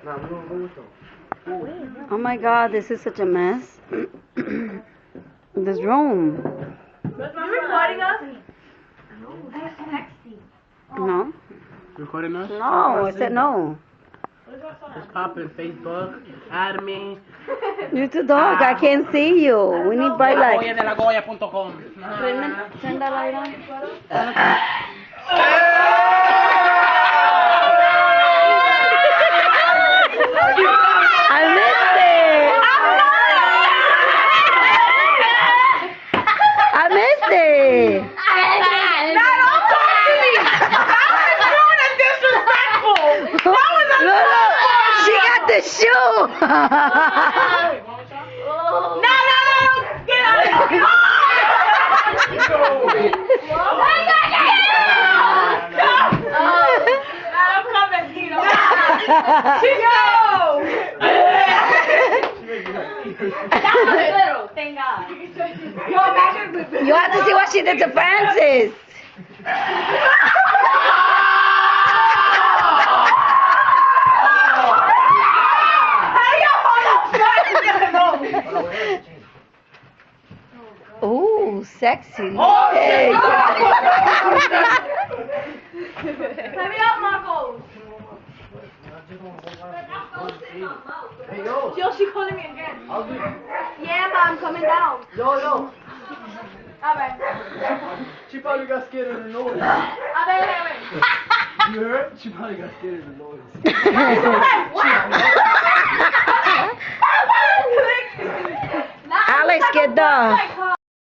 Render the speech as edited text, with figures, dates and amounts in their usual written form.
Oh my God, this is such a mess. This room. You recording us? No. Recording us? No, I said no. Just pop in Facebook, add me. You too dog, I can't see you. We need bright light. Goya.com. Turn the light on. I missed it. I missed it. Look, she got the shoe. No. Get out of here. I'm coming, Tito. That was little, thank God. You have to see what she did to Francis. Ooh, sexy. Oh, Hey. let me out, Marcos. Yo, she calling me again. Yeah, but I'm coming down. Yo. Alright. She probably got scared of the noise. Wait. You heard? She probably got scared of the noise. Alex, get the